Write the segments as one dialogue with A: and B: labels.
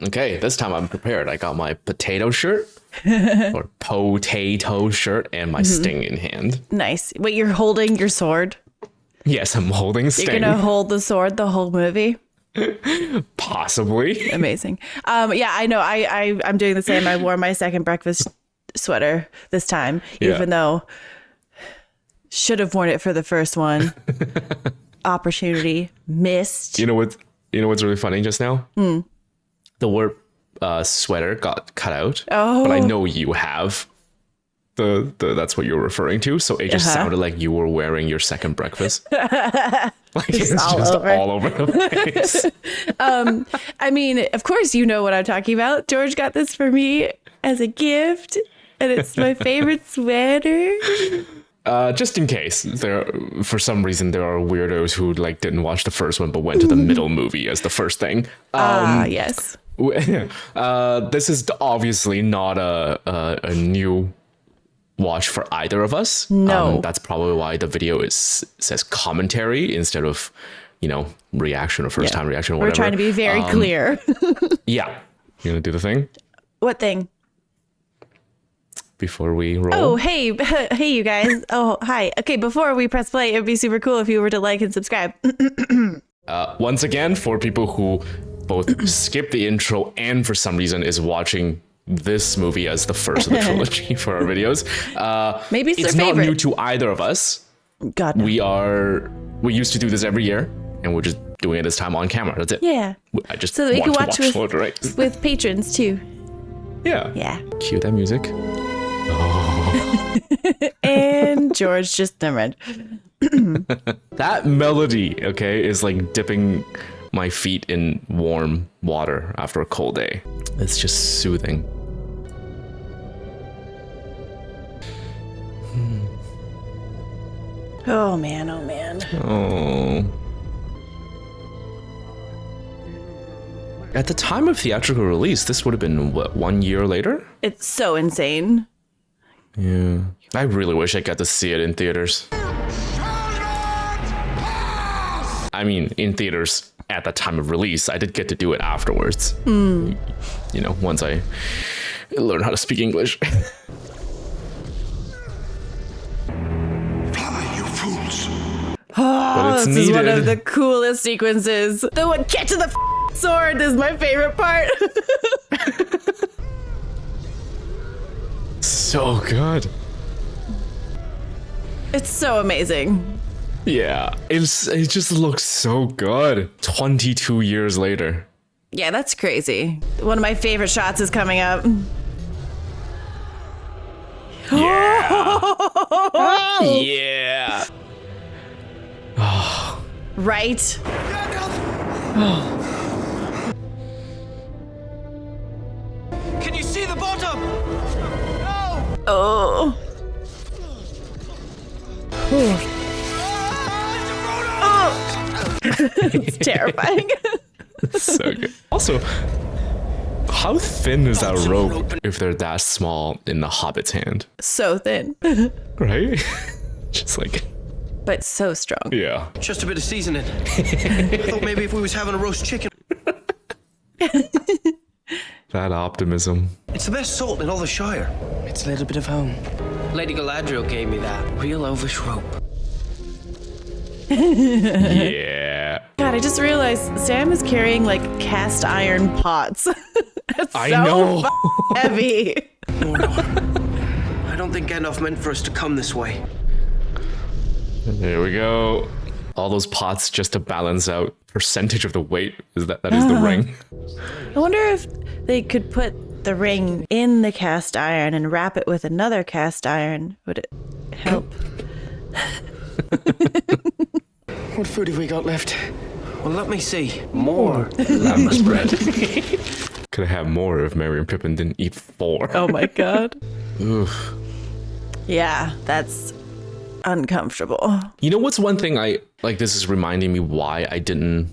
A: Okay, this time I'm prepared. I got my potato shirt or potato shirt and my Sting in hand.
B: Nice. Wait, you're holding your sword?
A: Yes, I'm holding Sting.
B: You're going to hold the sword the whole movie?
A: Possibly.
B: Amazing. Yeah, I know. I'm doing the same. I wore my second breakfast sweater this time, even though should have worn it for the first one. Opportunity missed.
A: You know what's really funny just now? The word sweater got cut out, but I know you have that's what you're referring to. So it just sounded like you were wearing your second breakfast. Like it's just all over the place.
B: I mean, of course, you know what I'm talking about. George got this for me as a gift, and it's my favorite sweater.
A: Just in case for some reason there are weirdos who like didn't watch the first one but went to the middle movie as the first thing.
B: Yes.
A: This is obviously not a new watch for either of us.
B: No.
A: That's probably why the video says commentary instead of, reaction or first time reaction or whatever.
B: We're trying to be very clear.
A: Yeah. You gonna do the thing?
B: What thing?
A: Before we roll.
B: Oh, hey, you guys. Oh, hi. Okay, before we press play, it'd be super cool if you were to like and subscribe.
A: Once again, for people who both skip the intro and for some reason is watching this movie as the first of the trilogy for our videos,
B: maybe it's
A: not new to either of us.
B: God, no.
A: We used to do this every year, and we're just doing it this time on camera. That's it.
B: Yeah.
A: I just
B: so that you can watch
A: with
B: with patrons too.
A: Yeah. Cue that music.
B: And George just never mind.
A: That melody, okay, is like dipping my feet in warm water after a cold day. It's just soothing.
B: Oh man, oh man.
A: Oh. At the time of theatrical release, this would have been, what, 1 year later?
B: It's so insane.
A: Yeah. I really wish I got to see it in theaters. I mean, in theaters at the time of release. I did get to do it afterwards. Once I learned how to speak English.
C: Fly, you fools.
B: Oh, this is one of the coolest sequences. The one catching the sword is my favorite part.
A: So good.
B: It's so amazing.
A: Yeah, it just looks so good. 22 years later.
B: Yeah, that's crazy. One of my favorite shots is coming up.
A: Yeah. Yeah.
B: Right?
C: Can you see the bottom? No!
B: Oh. It's terrifying.
A: So good. Also, how thin is that rope if they're that small in the Hobbit's hand?
B: So thin.
A: Right? Just like...
B: But so strong.
A: Yeah.
C: Just a bit of seasoning. I thought maybe if we was having a roast chicken.
A: That optimism.
C: It's the best salt in all the Shire. It's a little bit of home. Lady Galadriel gave me that. Real ovish rope.
A: Yeah.
B: God, I just realized Sam is carrying like cast iron pots. That's
A: I
B: so
A: know.
B: heavy.
C: Mordor. I don't think Gandalf meant for us to come this way.
A: There we go. All those pots just to balance out percentage of the weight. That is the ring.
B: I wonder if they could put the ring in the cast iron and wrap it with another cast iron. Would it help?
C: What food have we got left? Well, let me see. More lamb bread.
A: Could have had more if Merry and Pippin didn't eat 4.
B: Oh my god.
A: Oof.
B: Yeah, that's uncomfortable.
A: You know what's one thing I like? This is reminding me why I didn't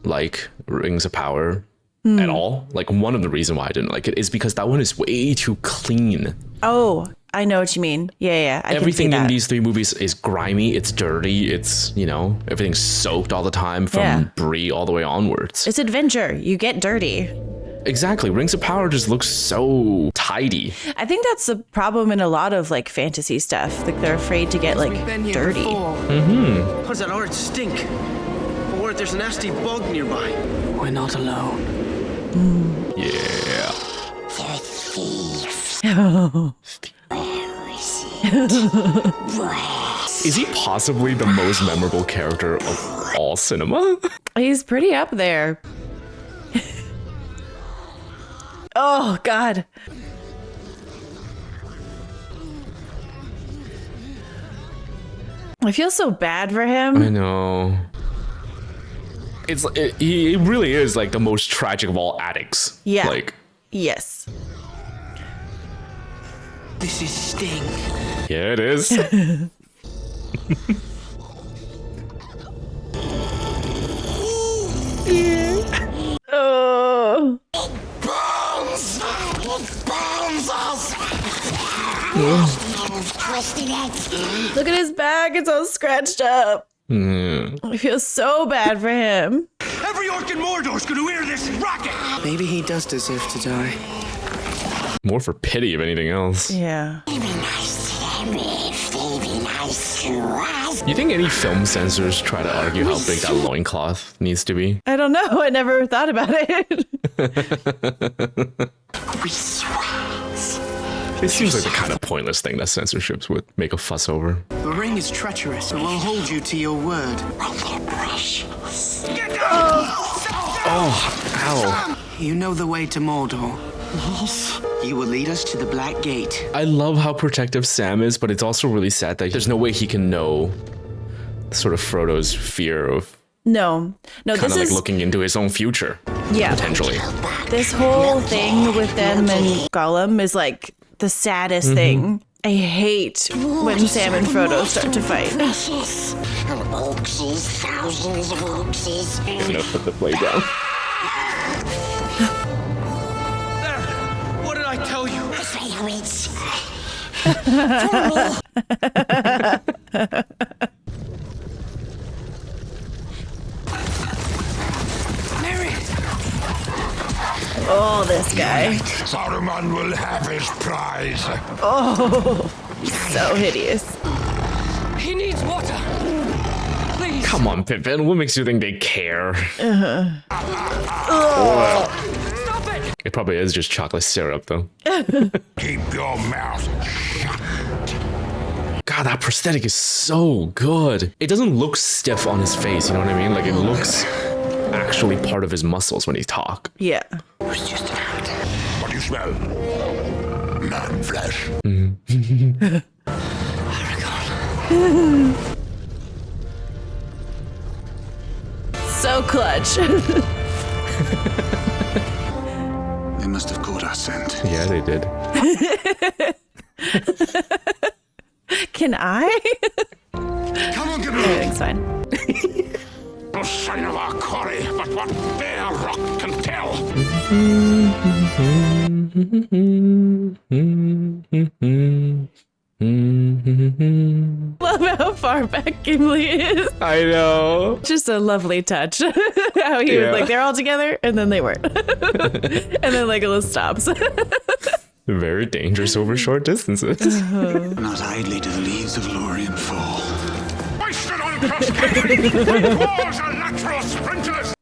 A: like Rings of Power at all. Like one of the reasons why I didn't like it is because that one is way too clean.
B: Oh, I know what you mean. Yeah.
A: Everything
B: can see
A: in
B: that.
A: these 3 movies is grimy. It's dirty. It's, everything's soaked all the time from Bree all the way onwards.
B: It's adventure. You get dirty.
A: Exactly. Rings of Power just looks so tidy.
B: I think that's the problem in a lot of like fantasy stuff. Like they're afraid to get like dirty.
C: What does that horrid stink? Or there's a nasty bug nearby.
D: We're not alone.
A: Yeah. Is he possibly the most memorable character of all cinema?
B: He's pretty up there. Oh, God. I feel so bad for him.
A: I know. He really is like the most tragic of all addicts.
B: Yeah.
A: Like.
B: Yes.
D: This is Sting.
A: Yeah, it is.
B: Oh. Look at his back. It's all scratched up. I feel so bad for him.
E: Every orc in Mordor's gonna hear this rocket!
D: Maybe he does deserve to die.
A: More for pity, if anything else.
B: Yeah.
A: You think any film censors try to argue how big that loincloth needs to be?
B: I don't know. I never thought about it.
A: It seems like the kind of pointless thing that censorships would make a fuss over.
D: The ring is treacherous. It will hold you to your word.
A: Oh, ow.
D: You know the way to Mordor. You will lead us to the Black Gate.
A: I love how protective Sam is, but it's also really sad that there's no way he can know sort of Frodo's fear of
B: No,
A: kind
B: this
A: of like
B: is
A: looking into his own future.
B: Yeah.
A: Potentially.
B: This whole thing with them and Gollum is like the saddest thing. I hate when Sam and Frodo start to fight.
A: I'm gonna put the blade down.
C: There! What did I tell you?
B: Oh, this guy.
E: Saruman will have his prize.
B: Oh, so hideous.
D: He needs water. Please.
A: Come on, Pippin. What makes you think they care?
D: Stop it.
A: It probably is just chocolate syrup, though.
E: Keep your mouth shut.
A: God, that prosthetic is so good. It doesn't look stiff on his face, you know what I mean? Like, it looks actually part of his muscles when he talks.
B: Yeah.
D: It was just an act.
E: What do you smell? Man flesh.
B: So clutch.
E: They must have caught our scent.
A: Yeah, they did.
B: Can I?
E: Come on, give me
B: Everything's fine.
E: no sign of our quarry, but what Bear Rock can tell.
B: Love how far back Gimli is.
A: I know.
B: Just a lovely touch. How he was like, they're all together, and then they weren't. And then Legolas stops.
A: Very dangerous over short distances.
E: Not idly do the leaves of Lorien fall. Wasted on cascade! Walls are natural sprinters!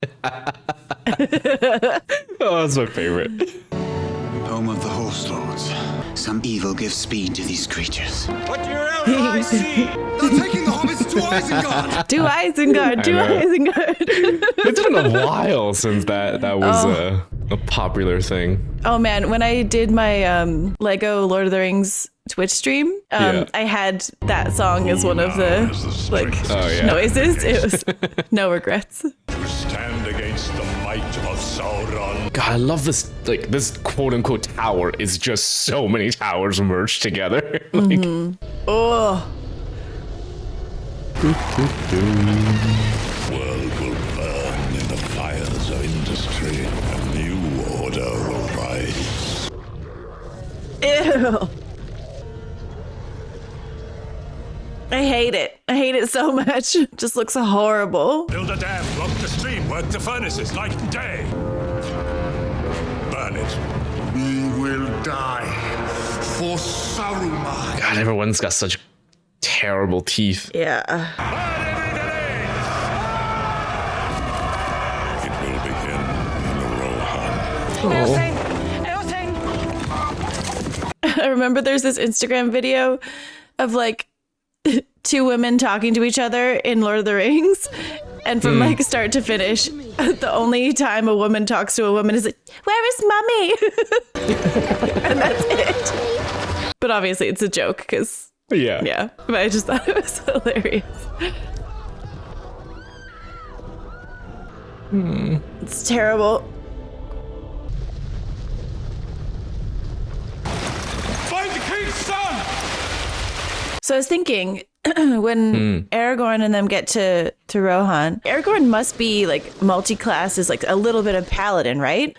A: Oh, that's my favorite.
E: Home of the Horse Lords. Some evil gives speed to these creatures.
C: What your eyes see?
E: They're taking the hobbits to Isengard!
B: Do Isengard, do Isengard.
A: It's been a while since that was a popular thing.
B: Oh man, when I did my Lego Lord of the Rings Twitch stream, I had that song as one of the noises. It was no regrets.
E: To stand against the might of Sauron.
A: God, I love this. Like, this quote-unquote tower is just so many towers merged together. Like,
B: Oh,
E: World will burn in the fires of industry. A new order will rise.
B: ew. I hate it. I hate it so much. It just looks horrible.
E: Build a dam, block the stream, work the furnaces night and day. Saruman.
A: God, everyone's got such terrible teeth.
B: Yeah.
E: It will begin in Rohan.
B: I remember there's this Instagram video of like two women talking to each other in Lord of the Rings. And from like start to finish, the only time a woman talks to a woman is like, "Where is mommy?" And that's it. But obviously it's a joke because, yeah. But I just thought it was hilarious. It's terrible.
E: Find the king's son!
B: So I was thinking, when Aragorn and them get to Rohan, Aragorn must be like multi-class as like a little bit of paladin, right?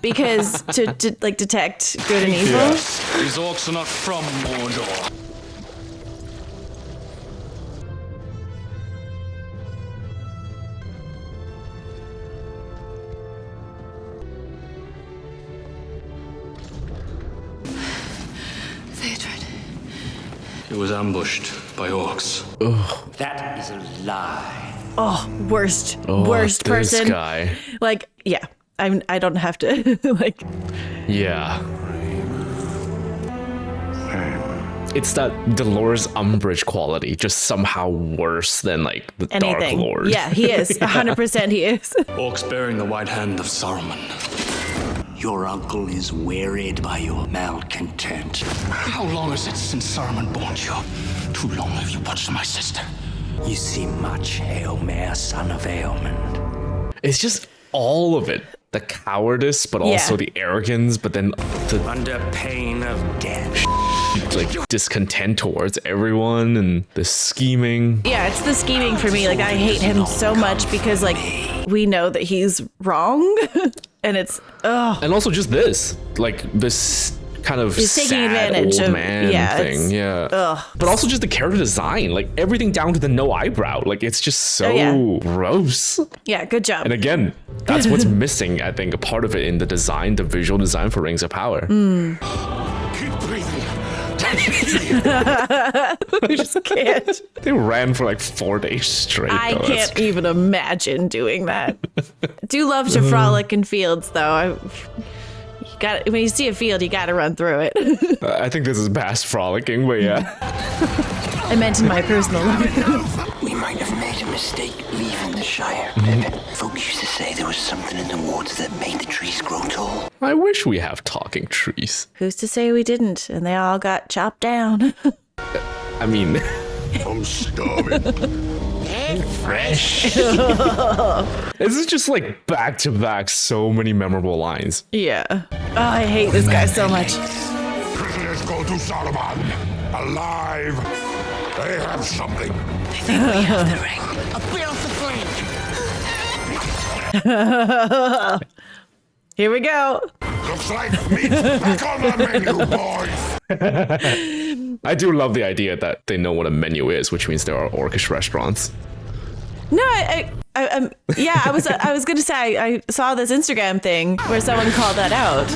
B: Because to like detect good and evil.
E: Yes, these orcs are not from Mordor. It was ambushed by orcs.
A: Ugh.
F: That is a lie.
B: Oh, worst person.
A: This guy.
B: Like, yeah, I don't have to like.
A: Yeah. It's that Dolores Umbridge quality, just somehow worse than like the
B: Anything.
A: Dark Lord.
B: Yeah, he is. 100% he is.
C: Orcs bearing the white hand of Saruman.
F: Your uncle is wearied by your malcontent.
C: How long is it since Saruman born you? Too long have you watched my sister.
F: You see much, Eomer, son of Eomer.
A: It's just all of it. The cowardice, but also the arrogance, but then the
F: Under pain of death.
A: like discontent towards everyone and the scheming.
B: Yeah, it's the scheming for me. Like, I hate him so much because like we know that he's wrong. And it's
A: And also just this, like this kind of
B: he's taking
A: sad
B: advantage
A: old
B: of
A: man thing, But also just the character design, like everything down to the no eyebrow, like it's just so gross.
B: Yeah, good job.
A: And again, that's what's missing. I think a part of it in the design, the visual design for Rings of Power.
E: Keep breathing.
B: I just can't.
A: They ran for like 4 days straight.
B: I
A: though.
B: can't even imagine doing that. Do love to frolic in fields, though. When you see a field, you got to run through it.
A: I think this is past frolicking, but yeah.
B: I meant in my personal life.
D: We might have made a mistake leaving the Shire. Folks used to say there was something in the woods that made the trees grow tall.
A: I wish we have talking trees.
B: Who's to say we didn't? And they all got chopped down.
A: I mean,
E: I'm starving.
A: fresh. This is just like back to back so many memorable lines.
B: Yeah. Oh, I hate this guy so much.
E: Prisoners go to Saruman. Alive. They have something.
D: They think we have the ring. A baleful flame.
B: Here we go.
E: Looks like meat's back on the menu, boys.
A: I do love the idea that they know what a menu is, which means there are orcish restaurants.
B: No, I I was gonna say I saw this Instagram thing where someone called that out.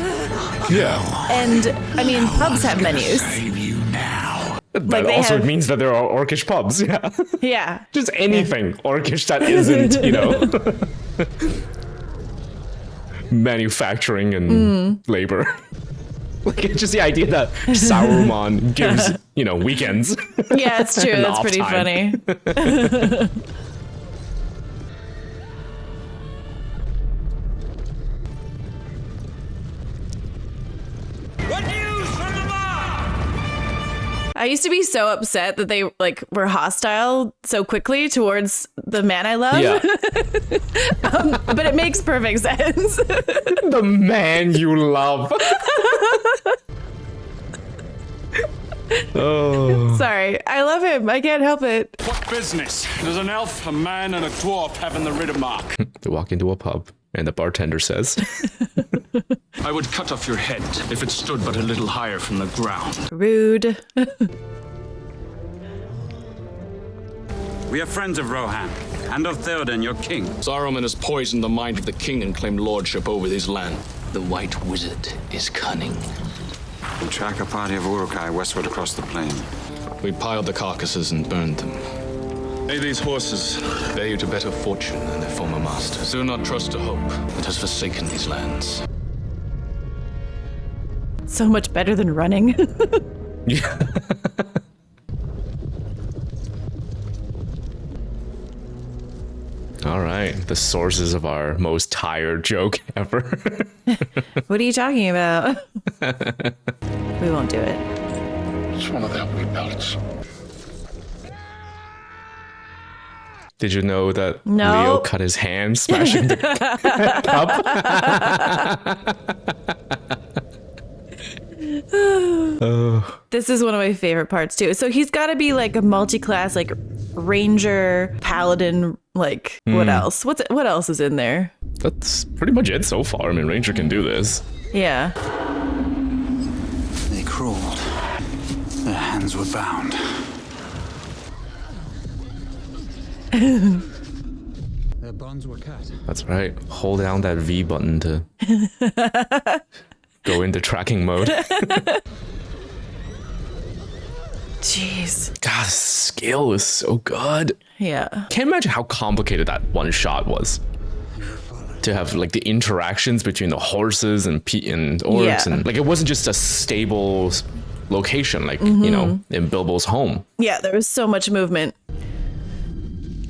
A: Yeah.
B: And I mean, pubs have menus.
E: Save you now.
A: That also means that there are orcish pubs, yeah.
B: Yeah.
A: Just anything orcish that isn't, you know, manufacturing and labor. Like, it's just the idea that Saruman gives, you know, weekends.
B: Yeah, it's true. That's pretty funny.
C: What news from the bar?
B: I used to be so upset that they like were hostile so quickly towards the man I love.
A: Yeah.
B: But it makes perfect sense.
A: The man you love. Oh.
B: Sorry. I love him. I can't help it.
G: What business does an elf, a man, and a dwarf have in the Riddermark?
A: They walk into a pub, and the bartender says,
G: I would cut off your head if it stood but a little higher from the ground.
B: Rude.
H: We are friends of Rohan, and of Theoden, your king.
C: Saruman has poisoned the mind of the king and claimed lordship over his land. The White Wizard is cunning.
H: We track a party of Urukai westward across the plain.
G: We piled the carcasses and burned them. May these horses bear you to better fortune than their former masters. Do not trust a hope that has forsaken these lands.
B: So much better than running.
A: Yeah. All right, the sources of our most tired joke ever.
B: What are you talking about? We won't do it.
E: It's one of them wee belts.
A: Did you know that
B: No.
A: Leo cut his hand smashing the cup?
B: This is one of my favorite parts too. So he's got to be like a multi-class, like ranger, paladin, like what else? What else is in there?
A: That's pretty much it so far. I mean, Ranger can do this.
B: Yeah.
F: They crawled. Their hands were bound. Their bonds were cut.
A: That's right. Hold down that V button to go into tracking mode.
B: Jeez.
A: God, the skill is so good.
B: Yeah.
A: Can't imagine how complicated that one shot was. To have like the interactions between the horses and orcs,
B: Yeah.
A: and like it wasn't just a stable location, like you know, in Bilbo's home.
B: Yeah, there was so much movement.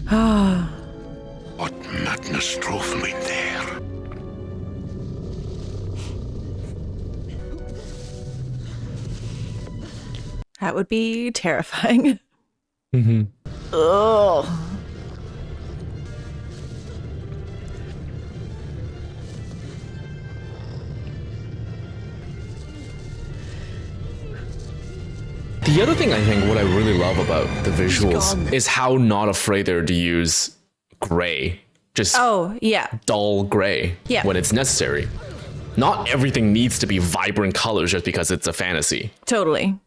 E: What madness drove me there?
B: That would be terrifying. Oh.
A: The other thing I think what I really love about the visuals is how not afraid they're to use gray. Just
B: Oh, yeah.
A: dull gray
B: Yeah.
A: when it's necessary. Not everything needs to be vibrant colors just because it's a fantasy.
B: Totally.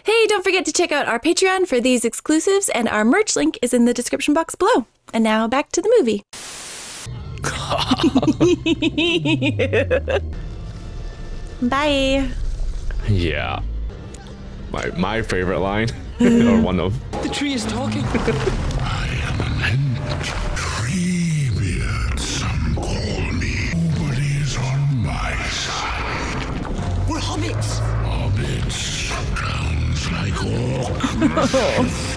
B: Hey, don't forget to check out our Patreon for these exclusives, and our merch link is in the description box below. And now back to the movie. Bye.
A: Yeah. My favorite line, or one of.
C: The tree is talking.
E: I am an Treebeard, some call me. Nobody's on my side.
F: We're hobbits.
E: Hobbits sounds like orc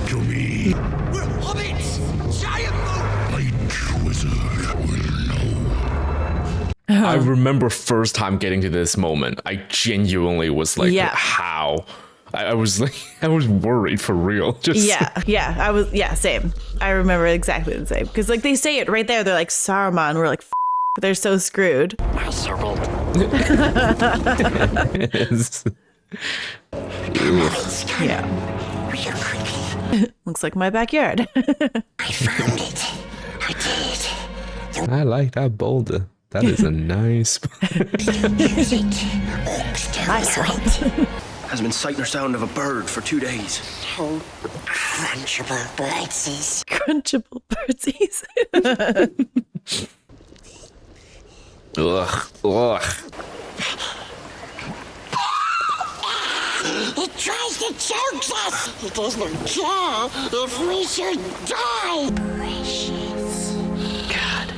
E: to me.
F: We're hobbits. Giant folk.
E: White wizard will know.
A: I remember first time getting to this moment, I genuinely was like,
B: Yeah.
A: how? I was like, I was worried for real. Just
B: Yeah, same. I remember exactly the same. Because, like, they say it right there. They're like, Saruman. We're like, they're so screwed.
D: My servant.
B: Yeah.
D: We are quickly.
B: Looks like my backyard.
D: I found it. I did.
A: I like that boulder. That is a nice.
D: Use it. Orcs tell
B: Nice
D: me
B: one.
C: Hasn't been sight nor sound of a bird for 2 days.
D: how crunchable birdsies.
B: Crunchable birdsies.
A: Ugh.
D: It tries to choke us. It doesn't care if we should die. Precious.
B: God.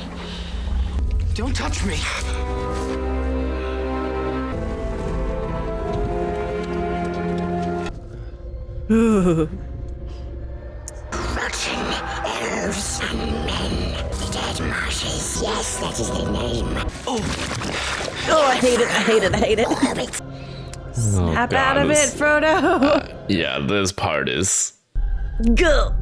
C: Don't touch me.
B: Ooh.
D: Rotten elves and men. The dead marshes. Yes, that is their name.
B: Oh, I hate it.
D: Hobbits.
B: Snap out of it,
A: this-
B: Frodo.
A: Yeah, this part is.
B: Go.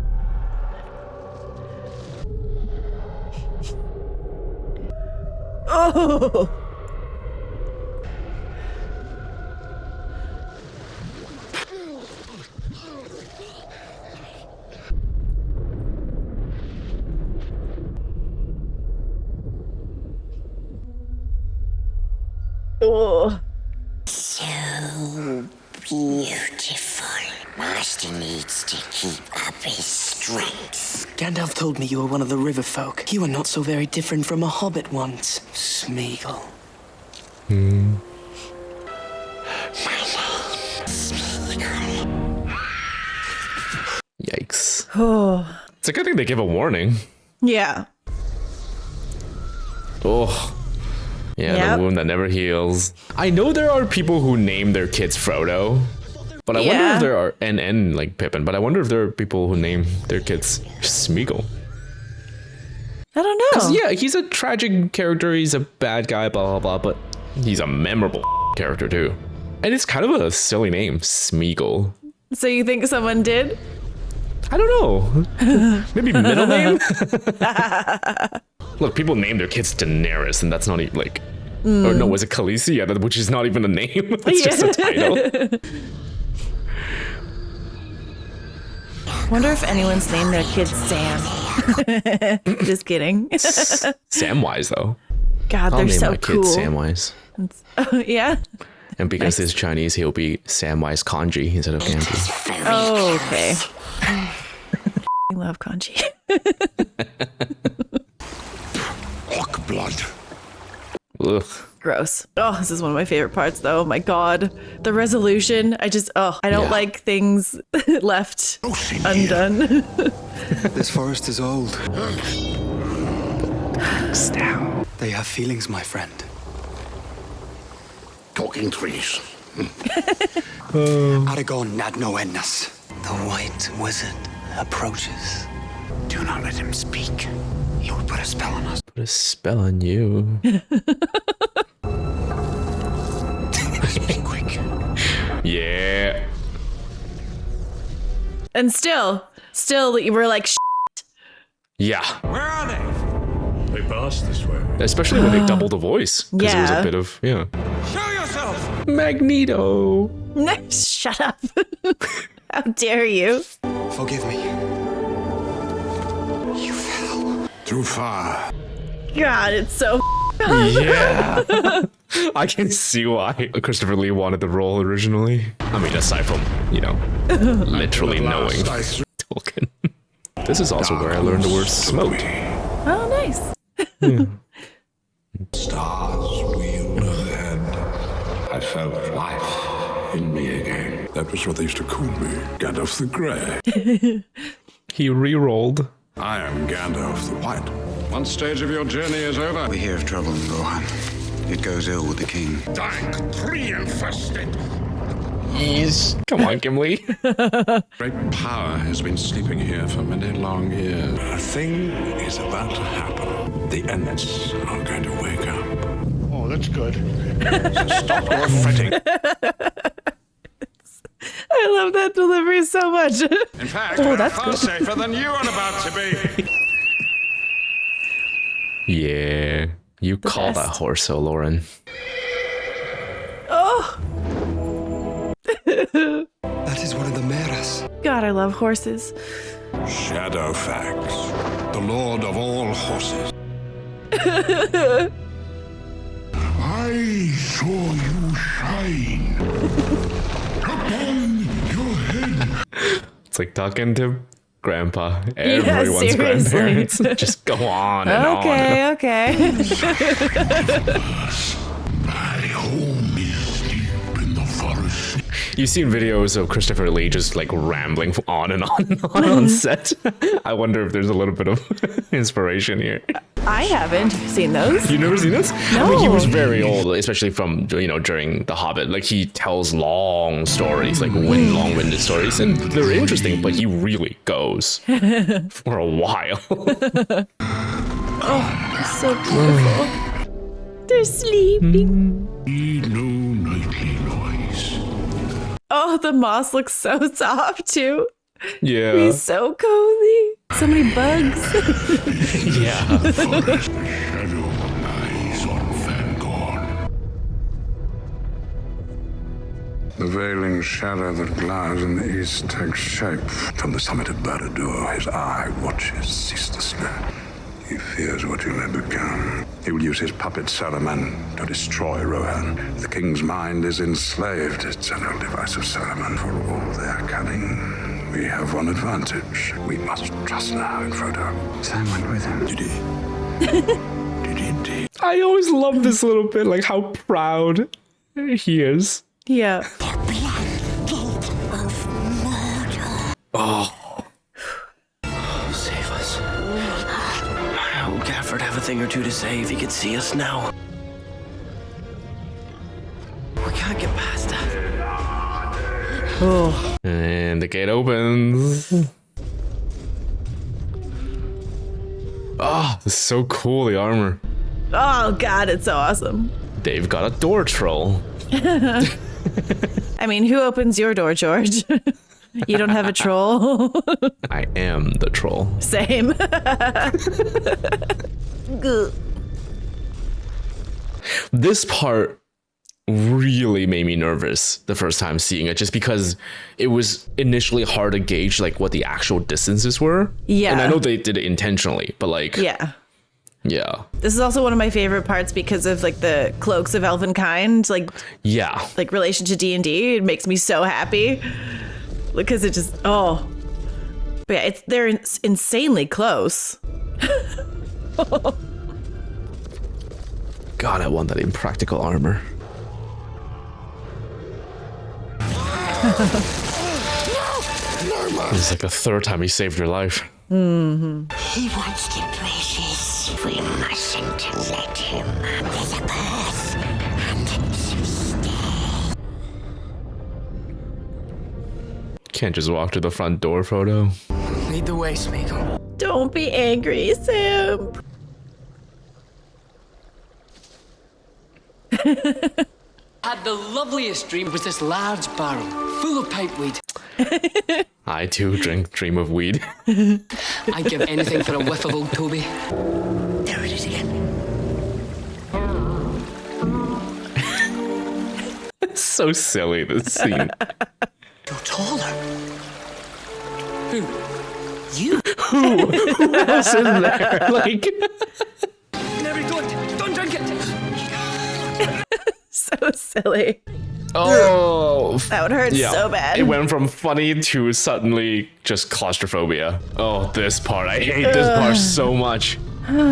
B: Oh. Oh.
D: So beautiful. Master needs to keep up his strength.
C: Gandalf told me you were one of the river folk. You were not so very different from a hobbit once, Smeagol.
D: My
B: Oh.
A: It's a good thing they give a warning.
B: Yeah.
A: Oh. Yeah, the wound that never heals. I know there are people who name their kids Frodo, but I wonder if there are, and like Pippin, but I wonder if there are people who name their kids Smeagol.
B: I don't know.
A: Yeah, he's a tragic character, he's a bad guy, blah, blah, blah, but he's a memorable character too. And it's kind of a silly name, Smeagol.
B: So you think someone did?
A: I don't know. Maybe middle name? Look, people name their kids Daenerys, and that's not even like... Or no, was it Khaleesi? Yeah, which is not even a name. It's just a title.
B: Wonder if anyone's named their kid Sam. Just kidding.
A: Samwise, though.
B: God,
A: I'll
B: they're
A: name
B: so
A: my
B: cool.
A: kid Samwise.
B: Yeah?
A: And because he's Chinese, he'll be Samwise Kanji instead of Kanji.
B: Oh, okay. I love kanji.
E: Orc blood.
A: Ugh.
B: Gross. Oh, this is one of my favorite parts, though. Oh my God. The resolution. I don't like things left undone.
I: This forest is old.
A: Down.
I: They have feelings, my friend.
E: Talking trees.
I: Aragon nad noennas.
F: The white wizard approaches.
E: Do not let him speak. He will put a spell on us.
A: Put a spell on you.
E: Speak quick.
A: Yeah.
B: And still, we're like,
A: Yeah.
E: Where are they? They passed this way.
A: Especially when they double the voice. Because it was
B: Yeah.
A: a bit of,
E: Show yourself!
A: Magneto.
B: shut up. How dare you?
I: Forgive me. You fell.
E: Too far.
B: God, it's so
A: Yeah. I can see why Christopher Lee wanted the role originally. I mean, aside from, literally knowing Tolkien. This is also where I learned the word smote.
B: Oh, nice.
E: Stars wheeled ahead. I felt life in me again. That was what they used to call me, Gandalf the Grey.
A: He re-rolled.
E: I am Gandalf the White. One stage of your journey is over.
H: We hear of trouble in Rohan. It goes ill with the king.
E: Dank, tree-infested.
A: Come on, Gimli.
E: Great power has been sleeping here for many long years. A thing is about to happen. The Ents are going to wake up. Oh, that's good. So stop your fretting.
B: I love that delivery so much.
E: In fact, we're far safer than you are about to be.
A: Yeah. You call that horse, so Lauren.
B: Oh.
I: That is one of the maras.
B: God, I love horses.
E: Shadowfax, the lord of all horses. I saw you shine upon your head.
A: It's like talking to Grandpa. Everyone's grandparents. Just go on and on.
B: Okay.
E: My home is deep in the forest.
A: You've seen videos of Christopher Lee just like rambling on and on and on set. I wonder if there's a little bit of inspiration here.
B: I haven't seen those.
A: You've never seen this?
B: No.
A: I mean, he was very old, especially from, during The Hobbit. Like, he tells long stories, like long-winded stories, and they're interesting, but he really goes for a while.
B: Oh, so beautiful. They're sleeping.
E: No nightly noise.
B: Oh, the moss looks so soft, too.
A: Yeah.
B: He's so cozy. So many bugs.
A: Yeah.
E: The forest, the shadow lies on Fangorn. The veiling shadow that glides in the east takes shape. From the summit of Barad-dûr, his eye watches ceaselessly. He fears what you may become. He will use his puppet Saruman to destroy Rohan. The king's mind is enslaved. It's an old device of Saruman. For all their cunning, we have one advantage. We must trust now in Frodo.
H: Sam went with him.
E: Did he? Did he indeed?
A: I always love this little bit, like how proud he is.
B: Yeah.
A: Oh.
C: thing or two to say if he could see us now. We can't get past that.
B: Oh.
A: And the gate opens. Oh, this is so cool, the armor.
B: Oh, God, it's so awesome.
A: Dave got a door troll.
B: I mean, who opens your door, George? You don't have a troll?
A: I am the troll.
B: Same.
A: This part really made me nervous the first time seeing it, just because it was initially hard to gauge like what the actual distances were.
B: Yeah.
A: And I know they did it intentionally, but like...
B: Yeah.
A: Yeah.
B: This is also one of my favorite parts because of like the cloaks of elvenkind, like...
A: Yeah.
B: Like relation to D&D. It makes me so happy. Because it just... Oh. But yeah, they're insanely close.
A: God, I want that impractical armor. This is like the third time he saved your life.
B: Mm-hmm.
J: He wants to precious. We mustn't let him. There's a birth and some stay.
A: Can't just walk to the front door, Frodo.
C: Lead the way, Smeagol.
B: Don't be angry, Sam.
C: Had the loveliest dream. It was this large barrel full of pipeweed.
A: I too dream of weed.
C: I'd give anything for a whiff of old Toby.
J: There it is again.
A: It's so silly, this scene.
J: You're taller.
C: Who?
J: You?
A: Who else is there? Like...
C: Mary, don't drink it.
B: So silly.
A: Oh,
B: that would hurt so bad.
A: It went from funny to suddenly just claustrophobia. Oh, this part. I hate this part so much.
E: Away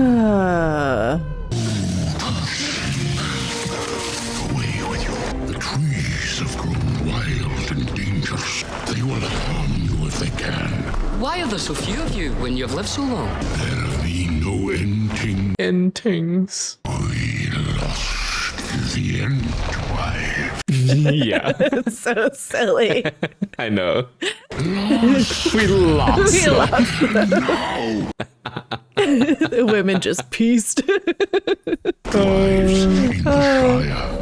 E: with you. The trees have grown wild and dangerous. They will harm you if they can.
C: Why are there so few of you when you've lived so long?
E: There'll be no ending.
A: Endings.
E: We lost the Entwine.
A: Yeah.
B: It's so silly.
A: I know. We lost.
B: We lost them.
E: No.
B: The women just pieced.
E: Drives in the Shire.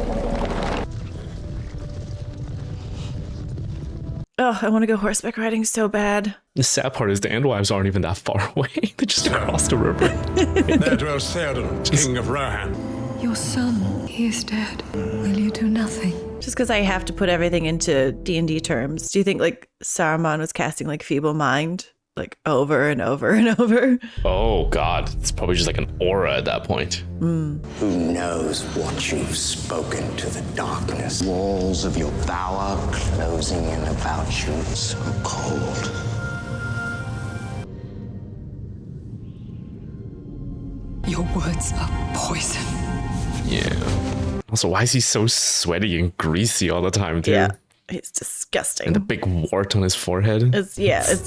B: Oh, I want to go horseback riding so bad.
A: The sad part is the Andwives aren't even that far away. They just crossed the river.
K: There dwells Theoden, king of Rohan.
L: Your son, he is dead. Will you do nothing?
B: Just because I have to put everything into D&D terms, do you think like Saruman was casting like Feeble Mind like over and over and over?
A: Oh God, it's probably just like an aura at that point.
F: Who knows what you've spoken to the darkness? Walls of your bower closing in about you, so cold.
L: Your words are poison.
A: Yeah. Also, why is he so sweaty and greasy all the time, too?
B: Yeah, it's disgusting.
A: And the big wart on his forehead.
B: It's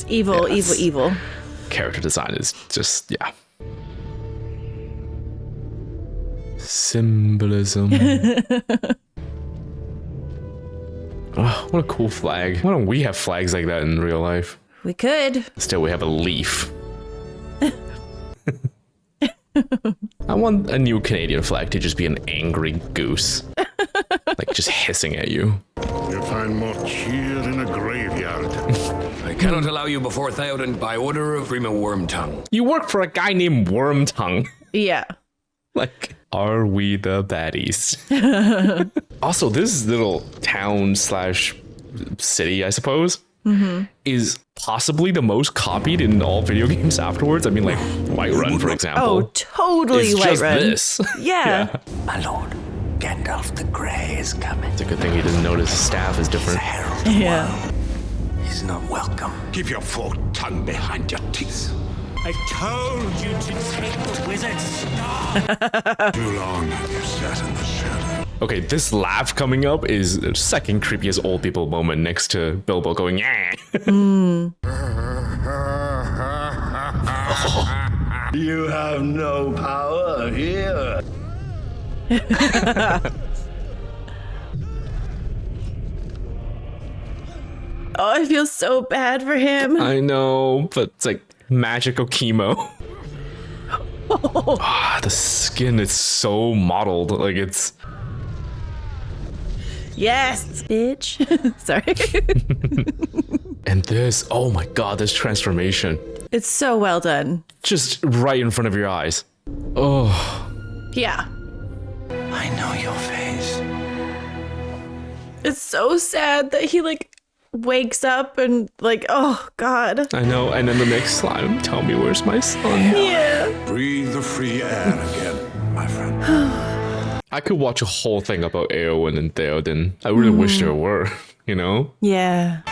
B: evil, evil.
A: Character design is just, yeah. Symbolism. Oh, what a cool flag. Why don't we have flags like that in real life?
B: We could.
A: Still, we have a leaf. I want a new Canadian flag to just be an angry goose. Like, just hissing at you.
E: You'll find more cheer in a graveyard.
M: I cannot allow you before Theoden by order of Grima Wormtongue.
A: You work for a guy named Wormtongue.
B: Yeah.
A: Like, are we the baddies? Also, this little town / city, I suppose, is possibly the most copied in all video games afterwards. I mean, like Whiterun, for example.
B: Oh, totally Whiterun.
A: This.
B: Yeah.
F: My lord, Gandalf the Grey is coming.
A: It's a good thing he didn't notice his staff is different.
B: Yeah.
F: He's not welcome.
E: Keep your forked tongue behind your teeth.
F: I told you to take the wizard's star.
E: Too long have you sat in the shadow.
A: Okay, this laugh coming up is the second creepiest old people moment next to Bilbo going, yeah.
F: You have no power
D: here.
B: Oh, I feel so bad for him.
A: I know, but it's like magical chemo. The skin is so mottled. Like it's...
B: Yes, bitch. Sorry.
A: And this, oh my god, this transformation.
B: It's so well done.
A: Just right in front of your eyes. Oh.
B: Yeah.
D: I know your face.
B: It's so sad that he like wakes up and like, oh god.
A: I know, and then the next slide, tell me where's my son.
B: Yeah.
E: Breathe the free air again, my friend.
A: I could watch a whole thing about Eowyn and Theoden. I really wish there were, you know?
B: Yeah.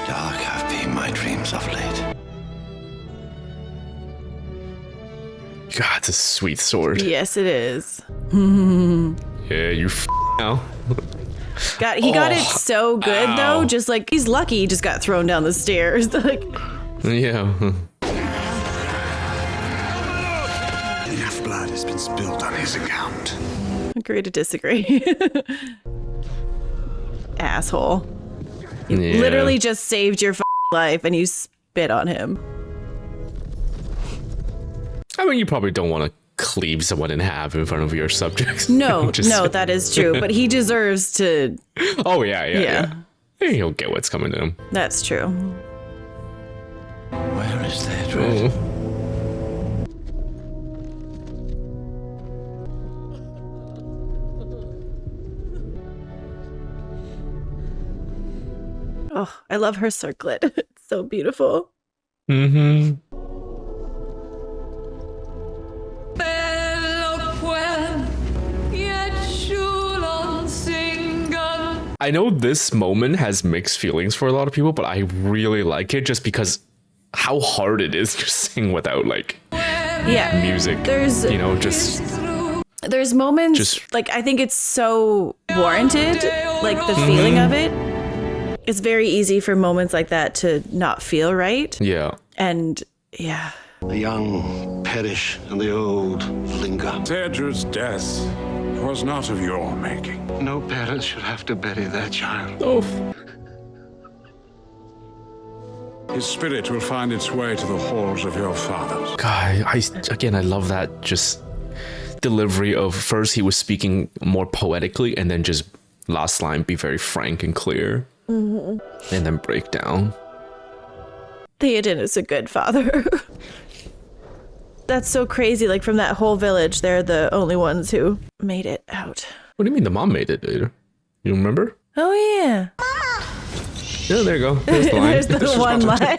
D: Dark have been my dreams of late.
A: God, it's a sweet sword.
B: Yes, it is.
A: Yeah, you now.
B: He got it so good though. Just like he's lucky he just got thrown down the stairs. Like,
A: yeah.
E: Enough blood has been spilled on his account.
B: agree to disagree. Asshole. You literally just saved your life and you spit on him.
A: I mean, you probably don't want to cleave someone in half in front of your subjects.
B: No, no, that is true. But he deserves to...
A: Oh, yeah. He'll get what's coming to him.
B: That's true.
D: Where is that red?
B: Oh, I love her circlet. It's so beautiful.
A: Mm-hmm. I know this moment has mixed feelings for a lot of people, but I really like it just because how hard it is to sing without like music.
B: There's there's moments like I think it's so warranted, like the feeling of it. It's very easy for moments like that to not feel right.
A: Yeah.
B: And yeah.
E: The young perish and the old linger. Deirdre's death was not of your making. No parents should have to bury their child.
A: Oh.
E: His spirit will find its way to the halls of your fathers.
A: God, I love that just delivery of first he was speaking more poetically and then just last line be very frank and clear. Mm-hmm. And then break down.
B: Theoden is a good father. That's so crazy. Like from that whole village, they're the only ones who made it out.
A: What do you mean the mom made it, dude? You remember?
B: Oh, yeah.
A: Yeah, there you go. There's the line.
B: There's the one line.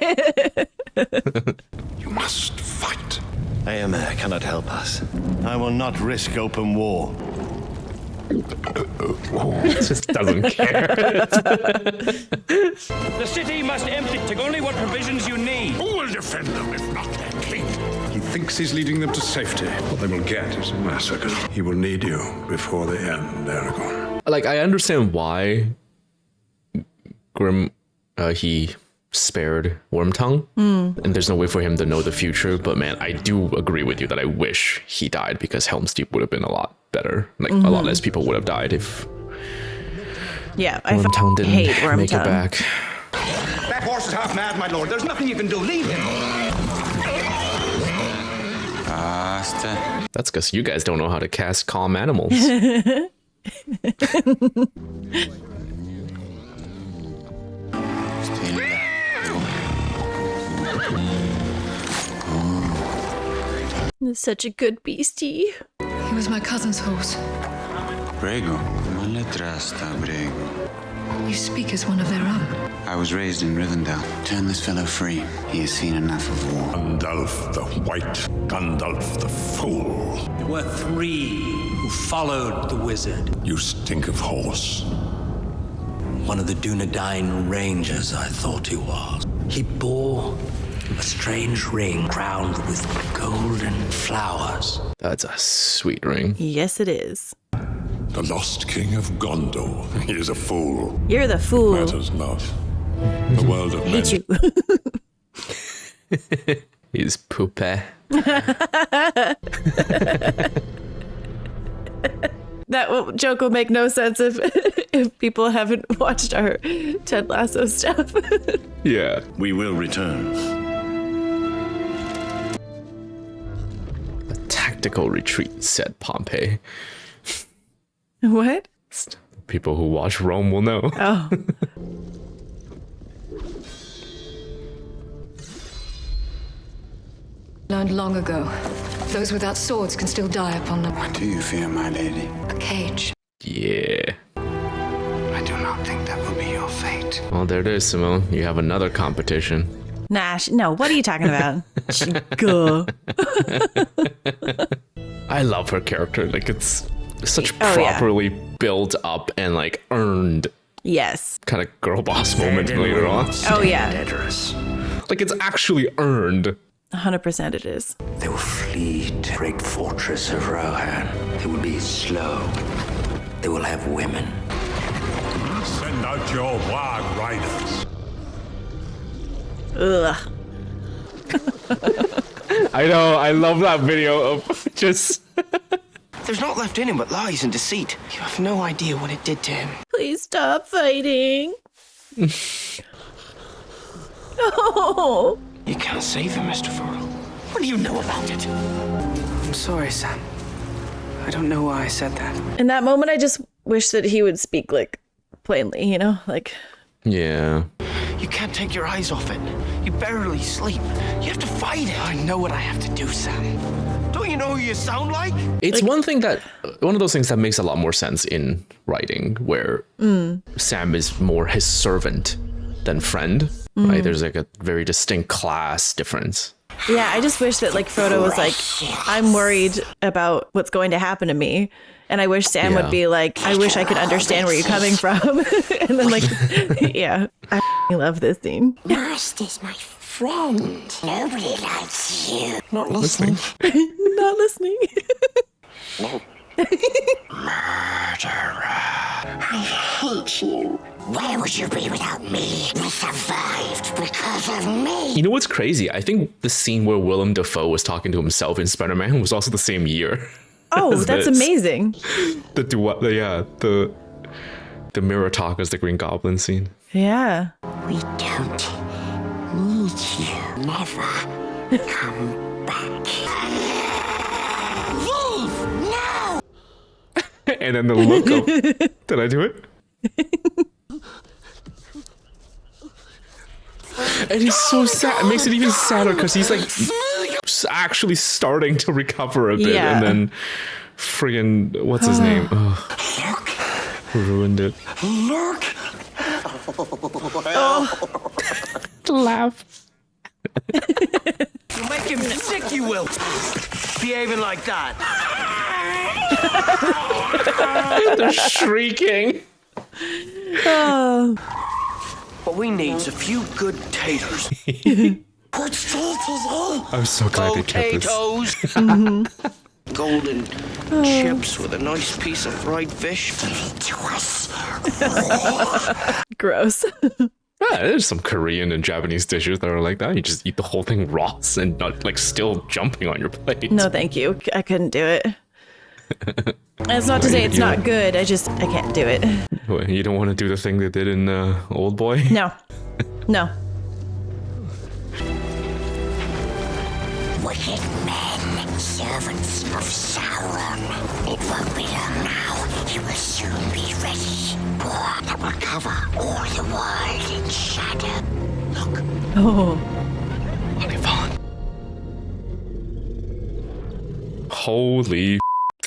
E: You must fight.
F: Eomer cannot help us. I will not risk open war.
A: Just doesn't care.
N: The city must empty. Take only what provisions you need.
E: Who will defend them if not their king? He thinks he's leading them to safety. What they will get is a massacre. He will need you before the end, Aragorn.
A: Like, I understand why Grim, he spared Wormtongue, and there's no way for him to know the future, but man, I do agree with you that I wish he died because Helm's Deep would have been a lot better. Like, a lot less people would have died if Wormtongue didn't
B: hate Wormtongue.
A: make it back.
O: That horse is half mad, my lord. There's nothing you can do. Leave him.
A: That's because you guys don't know how to cast calm animals.
B: Such a good beastie.
L: He was my cousin's horse.
H: Brego. Brego.
L: You speak as one of their own.
H: I was raised in Rivendell. Turn this fellow free. He has seen enough of war.
E: Gandalf the White, Gandalf the Fool.
C: There were three who followed the wizard.
E: You stink of horse.
C: One of the Dunedain Rangers, I thought he was. He bore a strange ring crowned with golden flowers.
A: That's a sweet ring.
B: Yes, it is.
E: The lost king of Gondor. He is a fool.
B: You're the fool.
E: Matters not. The world of men.
B: Hate you.
A: He's poopy.
B: That joke will make no sense if people haven't watched our Ted Lasso stuff.
A: Yeah.
K: We will return.
A: A tactical retreat, said Pompey.
B: What?
A: People who watch Rome will know.
B: Oh.
L: Learned long ago. Those without swords can still die upon them.
H: What do you fear, my lady?
L: A cage.
A: Yeah.
H: I do not think that will be your fate.
A: Well, there it is, Simone. You have another competition.
B: Nah, no, what are you talking about? Go.
A: I love her character. Like, it's such properly built up and, like, earned.
B: Yes.
A: Kind of girl boss moment later on.
B: Oh, yeah.
A: Like, it's actually earned.
B: 100% it is.
C: They will flee to the great fortress of Rohan. They will be slow. They will have women.
K: Send out your wild riders.
B: Ugh.
A: I know, I love that video of just...
P: There's not left in him but lies and deceit. You have no idea what it did to him.
B: Please stop fighting. Oh.
P: You can't save him, Mr. Furl. What do you know about it? I'm sorry, Sam. I don't know why I said that.
B: In that moment, I just wish that he would speak, like, plainly, you know? Like...
A: Yeah.
P: You can't take your eyes off it. You barely sleep. You have to fight it. I know what I have to do, Sam. Don't you know who you sound like?
A: It's one of those things that makes a lot more sense in writing, where Sam is more his servant than friend, right? There's like a very distinct class difference.
B: Yeah, I just wish that, like, Frodo was like, I'm worried about what's going to happen to me. And I wish Sam would be like, I wish I could understand where you're coming from. And then, like, yeah, I love this scene.
J: Master's my friend. Nobody likes you.
P: Not listening.
B: Not listening.
J: No. Murderer. I hate you. Where would you be without me? We survived because of me.
A: You know what's crazy? I think the scene where Willem Dafoe was talking to himself in Spider-Man was also the same year.
B: Oh, that's amazing.
A: The mirror talk as the Green Goblin scene.
B: Yeah.
J: We don't need you. Never come back. Leave now.
A: And then the look of, did I do it? And he's so sad. It makes it even sadder because he's like actually starting to recover a bit, and then friggin' what's his name? Oh, ruined it.
P: Look.
A: Laugh.
P: You make him sick, you will. Behaving like that.
A: They're shrieking.
B: Oh.
P: What we need is a few good taters.
A: I'm so glad they kept this.
P: Potatoes. Golden chips with a nice piece of fried fish.
J: Give it to us.
B: Gross.
A: Yeah, there's some Korean and Japanese dishes that are like that. You just eat the whole thing raw and not like still jumping on your plate.
B: No, thank you. I couldn't do it. And it's not to say it's not good. I can't do it.
A: What, you don't want to do the thing they did in Old Boy?
B: No. No.
J: Wicked men, servants of Sauron. It won't be long now. He will soon be ready. War that will cover all the world in shadow. Look.
B: Oh.
A: Olivon. Holy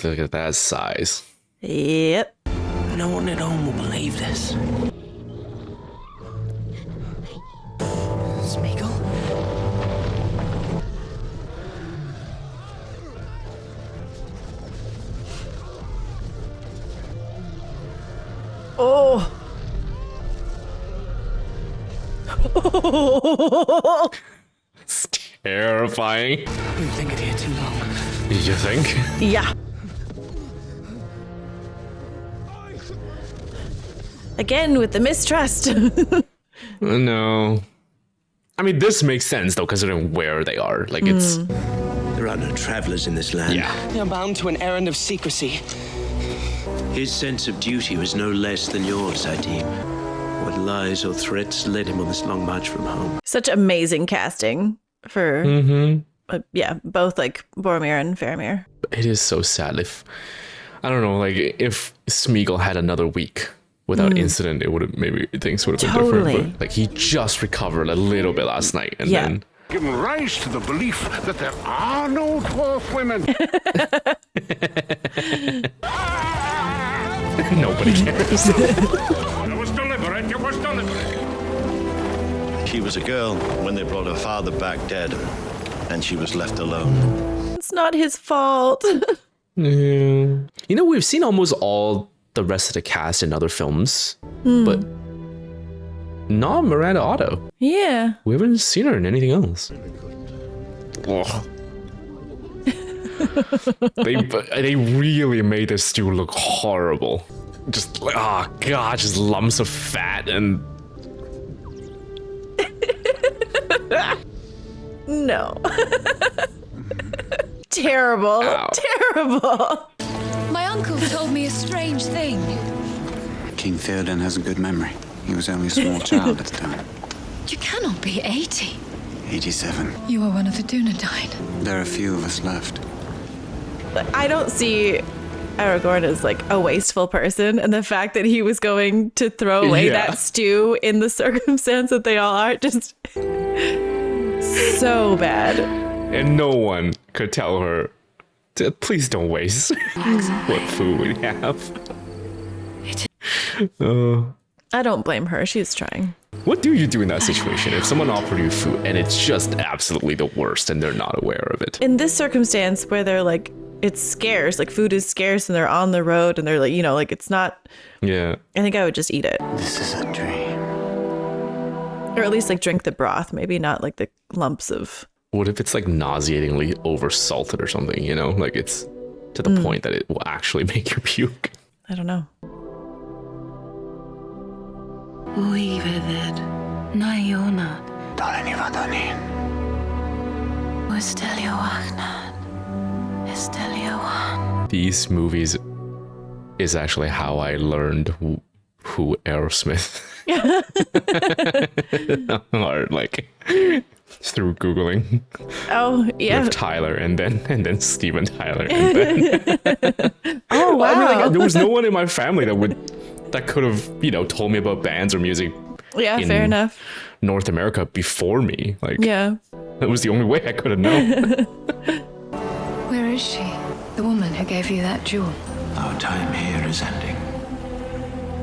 A: look at that size.
B: Yep.
P: No one at home will believe this. Smeagol?
B: Oh.
A: It's terrifying.
P: We've been thinking here too long.
A: Did you think?
B: Yeah. Again with the mistrust.
A: No. I mean, this makes sense though, considering where they are. Like, it's
P: The
Q: There are no travelers in this land.
P: You're bound to an errand of secrecy.
Q: His sense of duty was no less than yours, I deem. What lies or threats led him on this long march from home?
B: Such amazing casting for, both like Boromir and Faramir.
A: It is so sad. I don't know, if Smeagol had another week without incident, it would have maybe things would have been different. But he just recovered a little bit last night, and then
E: given rise to the belief that there are no dwarf women.
A: Nobody cares.
K: It was deliberate. It was deliberate.
R: She was a girl when they brought her father back dead, and she was left alone.
B: It's not his fault.
A: We've seen almost all the rest of the cast in other films, but not Miranda Otto.
B: Yeah.
A: We haven't seen her in anything else. They really made this stew look horrible. Just just lumps of fat and...
B: No. Terrible.
A: Ow.
B: Terrible.
L: My uncle told me a strange thing.
H: King Theoden has a good memory. He was only a small child at the time.
L: You cannot be 80.
H: 87.
L: You are one of the Dunedain.
H: There are a few of us left.
B: I don't see Aragorn as a wasteful person, and the fact that he was going to throw away that stew in the circumstance that they all are, just so bad.
A: And no one could tell her, please don't waste what food we have.
B: I don't blame her. She's trying.
A: What do you do in that situation if someone offered you food and it's just absolutely the worst and they're not aware of it?
B: In this circumstance where they're it's scarce, food is scarce and they're on the road and they're it's not.
A: Yeah.
B: I think I would just eat it.
H: This is a dream.
B: Or at least drink the broth, maybe not the lumps of.
A: What if it's nauseatingly over salted or something, it's to the point that it will actually make you puke?
B: I don't know.
A: These movies is actually how I learned who Aerosmith are, through Googling.
B: Oh, yeah.
A: With Tyler and then Steven Tyler. And then
B: oh, wow.
A: There was no one in my family that could have, told me about bands or music.
B: Yeah, fair enough.
A: North America before me.
B: Yeah.
A: That was the only way I could have known.
L: Where is she? The woman who gave you that jewel.
C: Our time here is ending.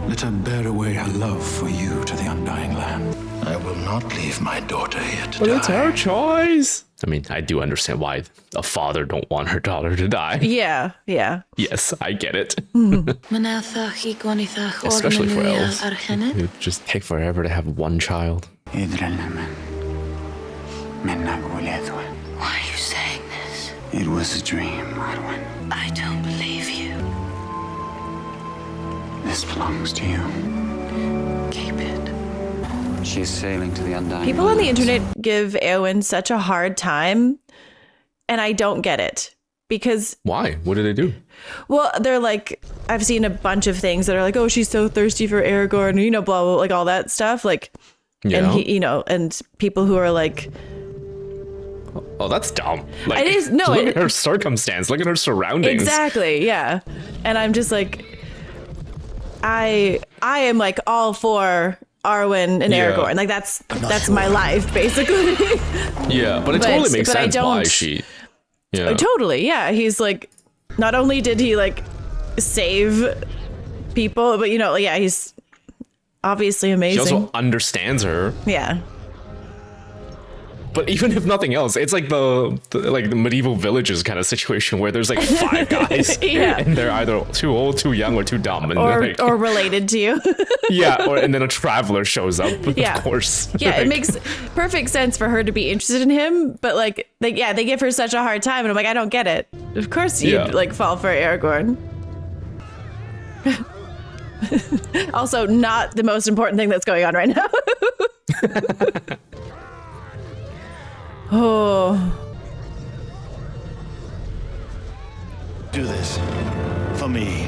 C: Let her bear away her love for you to the Undying Land. I will not leave my daughter here to die.
A: It's her choice. I mean, I do understand why a father don't want her daughter to die.
B: Yeah.
A: Yes, I get it. Especially for elves. It would just take forever to have one child.
J: Why are you saying this?
H: It was a dream, Arwen.
J: I don't believe you.
H: This belongs to you.
J: Keep it.
H: She's sailing to the Undying.
B: People on the internet give Eowyn such a hard time, and I don't get it. Because...
A: Why? What did they do?
B: Well, they're I've seen a bunch of things that are oh, she's so thirsty for Aragorn, blah, blah, all that stuff. And he, and people who are
A: oh, that's dumb.
B: It is, no.
A: Look at her circumstance. Look at her surroundings.
B: Exactly, yeah. And I'm just I am all for Arwen and Aragorn. That's my life, basically.
A: Yeah, but it totally makes sense why she... Yeah.
B: Totally, yeah. He's not only did he save people, but he's obviously amazing.
A: She also understands her.
B: Yeah.
A: But even if nothing else, it's the medieval villages kind of situation where there's 5 guys, and they're either too old, too young, or too dumb, and
B: or related to you.
A: Yeah, and then a traveler shows up.
B: Yeah.
A: Of course.
B: Yeah, it makes perfect sense for her to be interested in him, but they give her such a hard time, and I'm I don't get it. Of course you'd fall for Aragorn. Also, not the most important thing that's going on right now.
R: Do this for me.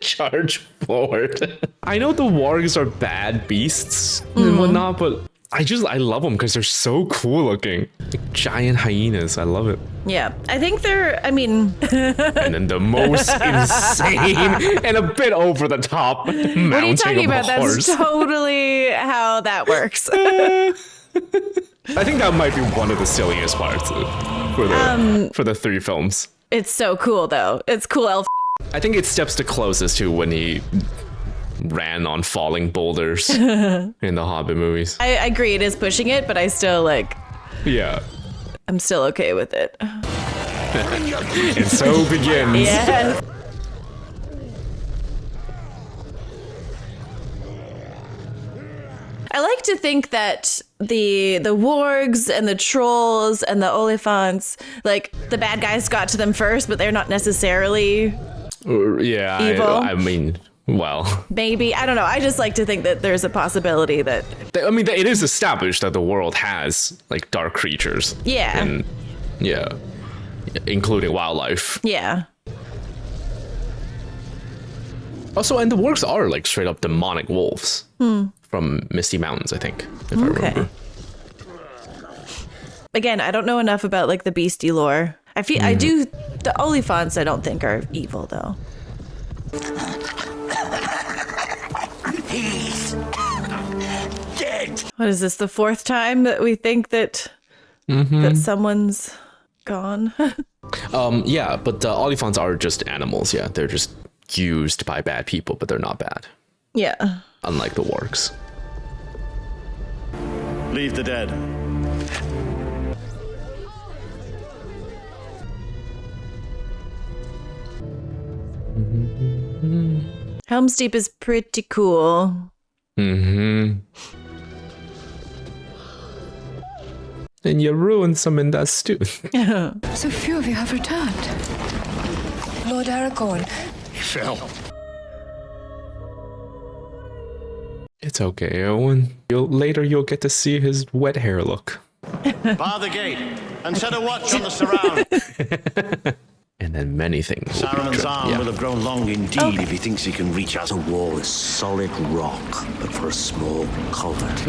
A: Charge forward. I know the wargs are bad beasts and whatnot, but I love them because they're so cool looking. Like giant hyenas. I love it.
B: Yeah, I think and
A: then the most insane and a bit over the top mounting
B: what are you talking about?
A: Horse.
B: That's totally how that works.
A: I think that might be one of the silliest parts for the 3 films.
B: It's so cool though. It's cool elf.
A: I think it steps the closest to when he ran on falling boulders in the Hobbit movies.
B: I agree, it is pushing it, but I still
A: Yeah.
B: I'm still okay with it.
A: And so begins.
B: Yes. I like to think that the wargs and the trolls and the olifants, like the bad guys got to them first, but they're not necessarily evil.
A: I mean, well,
B: maybe, I don't know. I just like to think that there's a possibility that
A: it is established that the world has like dark creatures.
B: Yeah.
A: And including wildlife.
B: Yeah.
A: Also, and the wargs are like straight up demonic wolves from Misty Mountains, I think, if I remember.
B: Again, I don't know enough about like the beastie lore. I do. The olifants, I don't think are evil though.
D: He's dead.
B: What is this? The 4th time that we think that that someone's gone?
A: Yeah, but the olifants are just animals. Yeah, they're just used by bad people, but they're not bad.
B: Yeah.
A: Unlike the wargs.
R: Leave the dead.
B: Helm's Deep is pretty cool.
A: And you ruined some in that stew.
L: So few of you have returned. Lord Aragorn.
R: He fell.
A: It's okay, Owen. Later you'll get to see his wet hair look.
R: Bar the gate and set a watch on the surround.
A: And then many things.
C: Saruman's arm will have grown long indeed if he thinks he can reach out. A wall is solid rock, but for a small culvert.